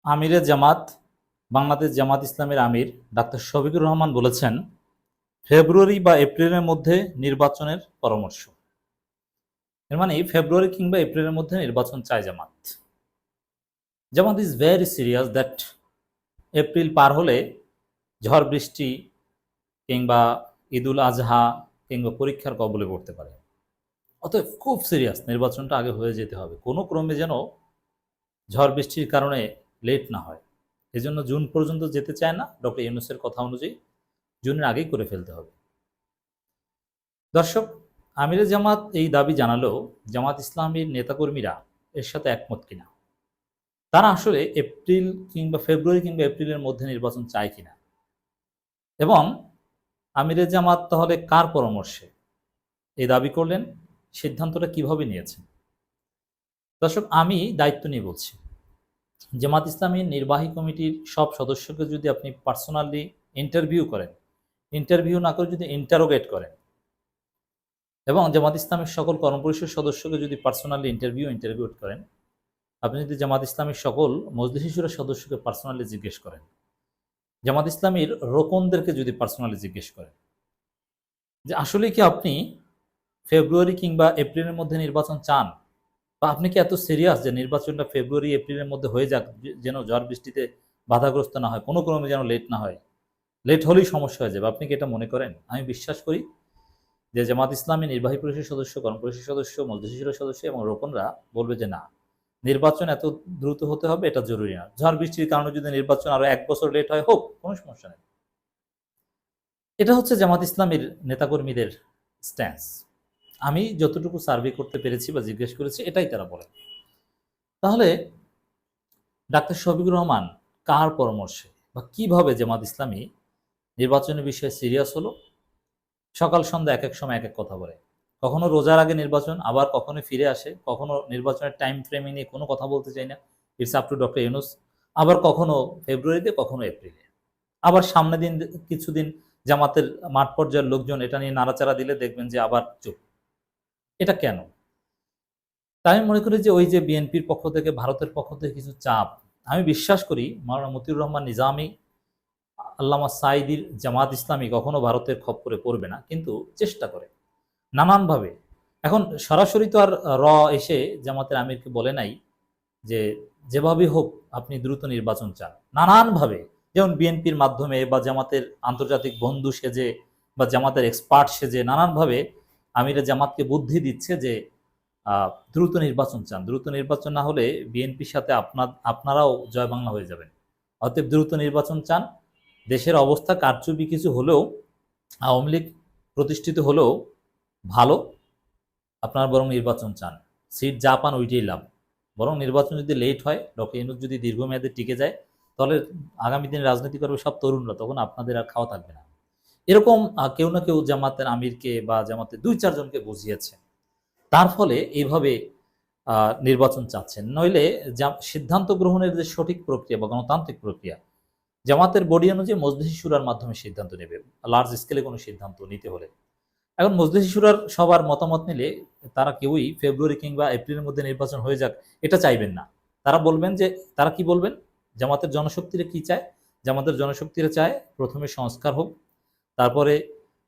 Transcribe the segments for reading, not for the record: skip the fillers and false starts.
আমিরে জামাত বাংলাদেশ জামাত ইসলামের আমির ডাক্তার শফিকুর রহমান বলেছেন, ফেব্রুয়ারি বা এপ্রিলের মধ্যে নির্বাচনের পরামর্শ। এর মানে ফেব্রুয়ারি কিংবা এপ্রিলের মধ্যে নির্বাচন চায় Jamaat. Jamaat is very serious that April পার হলে ঝড় বৃষ্টি কিংবা ঈদুল আজহা কিংবা পরীক্ষার কবলে পড়তে পারে। অতএব খুব সিরিয়াস, নির্বাচনটা আগে হয়ে যেতে হবে, কোনো ক্রমে যেন ঝড় বৃষ্টির কারণে লেট না হয়। এজন্য জুন পর্যন্ত যেতে চায় না। ডক্টর ইউনূসের কথা অনুযায়ী জুনের আগেই করে ফেলতে হবে। দর্শক, আমিরে জামাত এই দাবি জানালেও জামাত ইসলামীর নেতাকর্মীরা এর সাথে একমত কিনা, তারা আসলে এপ্রিল কিংবা ফেব্রুয়ারি কিংবা এপ্রিলের মধ্যে নির্বাচন চায় কিনা, এবং আমিরে জামাত তাহলে কার পরামর্শে এই দাবি করলেন, সিদ্ধান্তটা কিভাবে নিয়েছেন। দর্শক, আমি দায়িত্ব নিয়ে বলছি, জামাত ইসলামীর নির্বাহী কমিটির সব সদস্যকে যদি আপনি পার্সোনালি ইন্টারভিউ করেন, ইন্টারভিউ না করে যদি ইন্টারোগেট করেন, এবং জামাত ইসলামের সকল কর্মপরিষদ সদস্যকে যদি পার্সোনালি ইন্টারভিউট করেন, আপনি যদি জামাত ইসলামের সকল মজলিস শুরার সদস্যকে পার্সোনালি জিজ্ঞেস করেন, জামাত ইসলামীর রোকনদেরকে যদি পার্সোনালি জিজ্ঞেস করেন যে আসলে কি আপনি ফেব্রুয়ারি কিংবা এপ্রিলের মধ্যে নির্বাচন চান, বা আপনি কি এত সিরিয়াস যে নির্বাচনটা ফেব্রুয়ারি এপ্রিলের মধ্যে হয়ে যাক, যেন ঝড় বৃষ্টিতে বাধাগ্রস্ত না হয়, কোনো ক্রমে যেন লেট না হয়, লেট হলেই সমস্যা হয়ে যাবে, আপনি কি এটা মনে করেন? আমি বিশ্বাস করি যে জামাত ইসলামী নির্বাহী পরিষদ সদস্য, কর্মপরিষদ সদস্য, মজলিস শুরা সদস্য এবং রোকনরা বলবে যে না, নির্বাচন এত দ্রুত হতে হবে, এটা জরুরি না। ঝড় বৃষ্টির কারণে যদি নির্বাচন আরো 1 বছর লেট হয়, হোক, কোনো সমস্যা নেই। এটা হচ্ছে জামাত ইসলামীর নেতাকর্মীদের স্ট্যান্স। আমি যতটুকু সার্ভে করতে পেরেছি বা জিজ্ঞেস করেছি, এটাই তারা বলে। তাহলে ডাক্তার শফিকুর রহমান কার পরামর্শে বা কিভাবে জামাত ইসলামী নির্বাচনের বিষয়ে সিরিয়াস হলো? সকাল সন্ধ্যা এক এক সময় এক এক কথা বলে। কখনো রোজার আগে নির্বাচন, আবার কখনো ফিরে আসে, কখনো নির্বাচনের টাইম ফ্রেমিং নিয়ে কোনো কথা বলতে চাই না, it's up to doctor Yunus. আবার কখনো ফেব্রুয়ারিতে, কখনো এপ্রিলে। আবার সামনে দিন কিছুদিন জামাতের মাঠ পর্যায়ের লোকজন এটা নিয়ে নাড়াচাড়া দিলে দেখবেন যে আবার চুপ। এটা কেন? তাই আমি মনে করি যে ওই যে বিএনপির পক্ষ থেকে, ভারতের পক্ষ থেকে কিছু চাপ। আমি বিশ্বাস করি মাওলানা মতিউর রহমান নিজামী, আল্লামা সাঈদীর জামাত ইসলামী কখনো ভারতের খপ্পরে পড়বে না, কিন্তু চেষ্টা করে নানানভাবে। এখন সরাসরি তো আর এসে জামাতের আমিরকে বলে নাই যে যেভাবে হোক আপনি দ্রুত নির্বাচন চান। নানানভাবে, যেমন বিএনপির মাধ্যমে বা জামাতের আন্তর্জাতিক বন্ধু সেজে বা জামাতের এক্সপার্ট সেজে নানানভাবে আমিরা জামাতকে বুদ্ধি দিচ্ছে যে দ্রুত নির্বাচন চান, দ্রুত নির্বাচন না হলে বিএনপির সাথে আপনারাও জয় বাংলা হয়ে যাবেন। অতএব দ্রুত নির্বাচন চান। দেশের অবস্থা কারচুপি কিছু হলেও, আওয়ামী লীগ প্রতিষ্ঠিত হলেও ভালো, আপনারা বরং নির্বাচন চান। সিট যা পান ওইটাই লাভ। বরং নির্বাচন যদি লেট হয়, ডক্টর ইউনূস যদি দীর্ঘমেয়াদে টিকে যায়, তাহলে আগামী দিনে রাজনীতি করবে সব তরুণরা, তখন আপনাদের আর খাওয়া থাকবে না। এরকম কেউ না কেউ জামাতের আমিরকে বা জামাতের 2-4 জনকে বুঝিয়েছে। তার ফলে এইভাবে নির্বাচন চাচ্ছেন। নইলে সিদ্ধান্ত গ্রহণের যে সঠিক প্রক্রিয়া বা গণতান্ত্রিক প্রক্রিয়া, জামাতের বডি অনুযায়ী মজলিস শুরার মাধ্যমে সিদ্ধান্ত নেবে লার্জ স্কেলে কোনো সিদ্ধান্ত নিতে হলে। এখন মজলিস শুরার সবার মতামত নিলে তারা কেউই ফেব্রুয়ারি কিংবা এপ্রিলের মধ্যে নির্বাচন হয়ে যাক এটা চাইবেন না। তারা বলবেন যে, তারা কি বলবেন, জামাতের জনশক্তিরা কি চায়? জামাতের জনশক্তিরা চায় প্রথমে সংস্কার হোক, তারপরে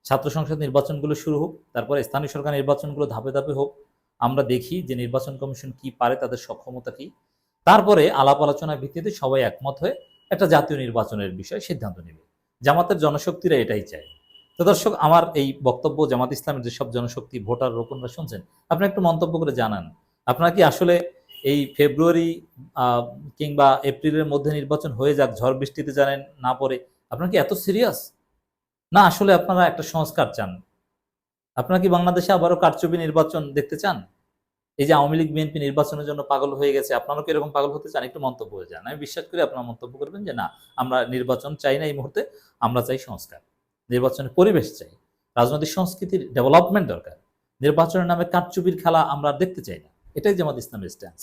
ছাত্র সংসদ নির্বাচনগুলো শুরু হোক, তারপরে স্থানীয় সরকার নির্বাচনগুলো ধাপে ধাপে হোক। আমরা দেখি যে নির্বাচন কমিশন কি পারে, তাদের সক্ষমতা কি। তারপরে আলাপ আলোচনার ভিত্তিতে সবাই একমত হয়ে একটা জাতীয় নির্বাচনের বিষয়ে সিদ্ধান্ত নেবে। জামাতের জনশক্তিরা এটাই চায়। তো দর্শক, আমার এই বক্তব্য জামাত ইসলামের যেসব জনশক্তি, ভোটার, রোকনরা শুনছেন, আপনি একটু মন্তব্য করে জানান, আপনারা কি আসলে এই ফেব্রুয়ারি কিংবা এপ্রিলের মধ্যে নির্বাচন হয়ে যাক, ঝড় বৃষ্টিতে জানেন না পড়ে, আপনারা কি এত সিরিয়াস, না আসলে আপনারা একটা সংস্কার চান? আপনারা কি বাংলাদেশে আবারও কারচুপি নির্বাচন দেখতে চান? এই যে আওয়ামী লীগ বিএনপি নির্বাচনের জন্য পাগল হয়ে গেছে, আপনারাও কি এরকম পাগল হতে চান? একটু মন্তব্য হয়ে যান। আমি বিশ্বাস করি আপনারা মন্তব্য করবেন যে না, আমরা নির্বাচন চাই না এই মুহূর্তে, আমরা চাই সংস্কার, নির্বাচনের পরিবেশ চাই, রাজনৈতিক সংস্কৃতির ডেভেলপমেন্ট দরকার। নির্বাচনের নামে কারচুপির খেলা আমরা দেখতে চাই না। এটাই জামাত ইসলামের স্ট্যান্স।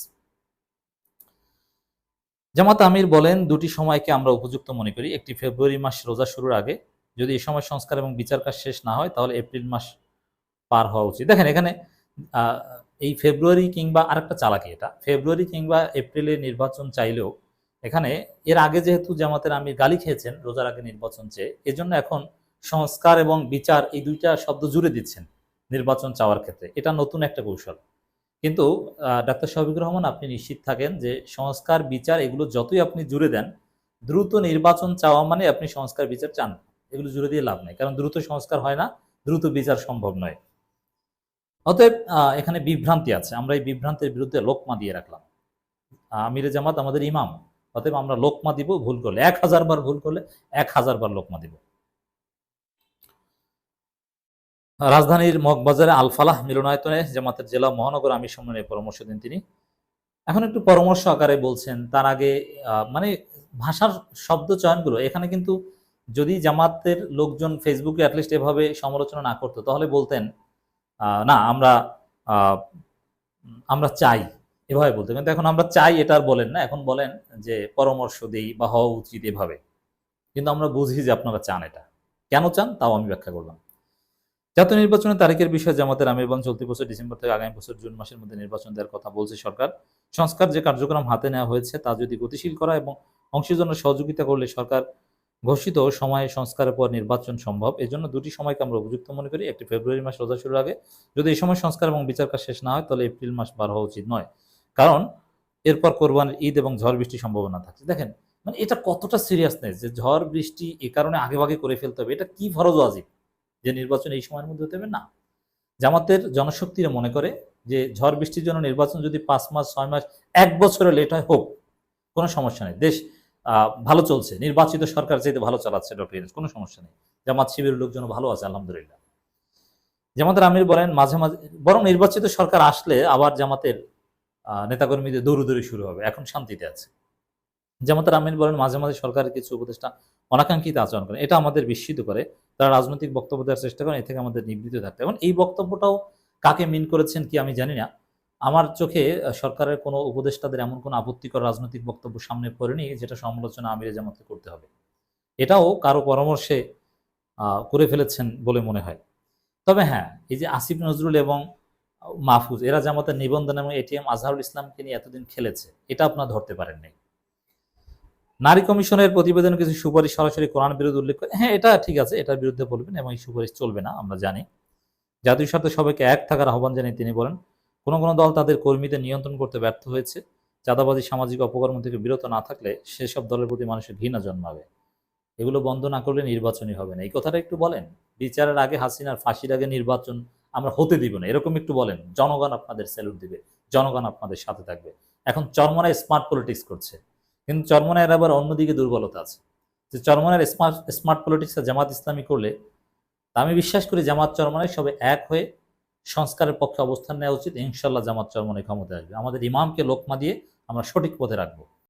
জামাত আমির বলেন, দুটি সময়কে আমরা উপযুক্ত মনে করি। একটি ফেব্রুয়ারি মাস রোজা শুরুর আগে, যদি এই সময় সংস্কার এবং বিচার কাজ শেষ না হয়, তাহলে এপ্রিল মাস পার হওয়া উচিত। দেখেন এখানে এই ফেব্রুয়ারি কিংবা আরেকটা চালাকি, এটা ফেব্রুয়ারি কিংবা এপ্রিলে নির্বাচন চাইলেও এখানে এর আগে যেহেতু জামাতের আমির গালি খেয়েছেন রোজার আগে নির্বাচন চেয়ে, এজন্য এখন সংস্কার এবং বিচার এই দুইটা শব্দ জুড়ে দিচ্ছেন নির্বাচন চাওয়ার ক্ষেত্রে। এটা নতুন একটা কৌশল। কিন্তু ডাক্তার শফিকুর রহমান, আপনি নিশ্চিত থাকেন যে সংস্কার বিচার এগুলো যতই আপনি জুড়ে দেন, দ্রুত নির্বাচন চাওয়া মানে আপনি সংস্কার বিচার চান। এগুলো জুড়ে দিয়ে লাভ নাই, কারণ দ্রুত সংস্কার হয় না, দ্রুত বিচার সম্ভব নয়। অতএব এখানে বিভ্রান্তি আছে, আমরা এই বিভ্রান্তির বিরুদ্ধে লোকমা দিয়ে রাখলাম। আমিরে জামাত আমাদের ইমাম, অতএব আমরা লোকমা দিব, ভুল করলে 1000 বার, ভুল করলে 1000 বার লোকমা দিব। রাজধানীর মগবাজারে আল ফালাহ মিলনায়তনে জামাতের জেলা মহানগর আমির সম্মেলনে পরামর্শ দেন তিনি। এখন একটু পরামর্শ আকারে বলছেন, তার আগে মানে ভাষার শব্দ চয়নগুলো এখানে কিন্তু, যদি জামাতের লোকজন ফেসবুকে অ্যাটলিস্ট এভাবে সমালোচনা না করতো, তাহলে বলতেন না আমরা আমরা চাই, এভাবে বলতেন। কিন্তু এখন আমরা চাই এটা আর বলেন না, এখন বলেন যে পরামর্শ দেই বা হওয়া উচিত এভাবে। কিন্তু আমরা বুঝি যে আপনারা চান এটা, কেন চান তাও আমি ব্যাখ্যা করলাম। জাতীয় নির্বাচনের তারিখের বিষয়ে জামাতের আমির বলেন, চলতি বছর ডিসেম্বর থেকে আগামী বছর জুন মাসের মধ্যে নির্বাচন দেওয়ার কথা বলছে সরকার। সংস্কার যে কার্যক্রম হাতে নেওয়া হয়েছে তা যদি গতিশীল করা এবং অংশের জন্য সহযোগিতা করলে সরকার ঘোষিত সময়ে সংস্কারের পর নির্বাচন সম্ভব। এজন্য দুটি সময়কে আমরা উপযুক্ত মনে করি। একটি ফেব্রুয়ারি মাস রোজা শুরুর আগে, যদি এই সময় সংস্কার এবং বিচার কাজ শেষ না হয় তাহলে এপ্রিল মাস বার হওয়া উচিত নয়, কারণ এরপর কোরবানির ঈদ এবং ঝড় বৃষ্টির সম্ভাবনা থাকছে। দেখেন মানে এটা কতটা সিরিয়াসনেস, যে ঝড় বৃষ্টি এ কারণে আগেভাগে করে ফেলতে হবে, এটা কি ফরজ ওয়াজিব যে নির্বাচন এই সময়ের মধ্যে হতে হবে? না, জামাতের জনশক্তিরা মনে করে যে ঝড় বৃষ্টির জন্য নির্বাচন যদি 5 মাস 6 মাস 1 বছরে লেট হয়, হোক, কোনো সমস্যা নেই। দেশ ভালো চলছে, নির্বাচিত সরকার চাইতে ভালো চালাচ্ছে ডক্টর ইউনূস, কোনো সমস্যা নেই। জামাত শিবিরের লোকজন ভালো আছে আলহামদুলিল্লাহ। জামাতের আমির বলেন, মাঝে মাঝে বরং নির্বাচিত সরকার আসলে আবার জামাতের নেতাকর্মীদের দৌড়দৌড়ি শুরু হবে, এখন শান্তিতে আছে। জামাতের আমির বলেন, মাঝে মাঝে সরকারের কিছু উপদেষ্টা অনাকাঙ্ক্ষিত আচরণ করেন, এটা আমাদের বিস্মিত করে। তারা রাজনৈতিক বক্তব্য দেওয়ার চেষ্টা করেন, এ থেকে আমাদের নিবৃত্ত থাকতে। এবং এই বক্তব্যটাও কাকে মিন করেছেন কি আমি জানি না। আমার চোখে সরকারের কোনো উপদেষ্টাদের এমন কোনো আপত্তিকর রাজনৈতিক বক্তব্য সামনে পড়েনি যেটা সমালোচনা আমিরে জামাতকে করতে হবে। এটাও কারো পরামর্শে করে ফেলেছেন বলে মনে হয়। তবে হ্যাঁ, এই যে আসিফ নজরুল এবং মাহফুজ, এরা জামাতের নিবন্ধন এবং এটিএম আজহারুল ইসলামকে নিয়ে এতদিন খেলেছে, এটা আপনারা ধরতে পারেননি। নারী কমিশনের প্রতিবেদনে কিছু সুপারিশ সরাসরি কোরআন বিরোধী উল্লেখ করে, হ্যাঁ এটা ঠিক আছে, এটার বিরুদ্ধে বলবেন এবং এই সুপারিশ চলবে না, আমরা জানি। জাতীয় স্বার্থে সবাইকে এক থাকার আহ্বান জানিয়ে তিনি বলেন, কোনো কোনো দল তাদের কর্মীদের নিয়ন্ত্রণ করতে ব্যর্থ হয়েছে। চাঁদাবাজি সামাজিক অপকর্ম থেকে বিরত না থাকলে সেসব দলের প্রতি মানুষের ঘৃণা জন্মাবে। এগুলো বন্ধ না করলে নির্বাচনই হবে না। এই কথাটা একটু বলেন। বিচারের আগে হাসিনার ফাঁসির আগে নির্বাচন আমরা হতে দিব না, এরকম একটু বলেন। জনগণ আপনাদের স্যালুট দিবে, জনগণ আপনাদের সাথে থাকবে। এখন চরমনায় স্মার্ট পলিটিক্স করছে, কিন্তু চরমনায়ের আবার অন্যদিকে দুর্বলতা আছে। যে চরমনায়ের স্মার্ট পলিটিক্স জামাত ইসলামী করলে, তা আমি বিশ্বাস করি জামাত চরমনায় সবে এক হয়ে সংস্কারের পক্ষে অবস্থান নেওয়া উচিত। ইনশাল্লাহ জামাত চরমনায় ক্ষমতায় আসবে। আমাদের ইমামকে লোকমা দিয়ে আমরা সঠিক পথে রাখবো।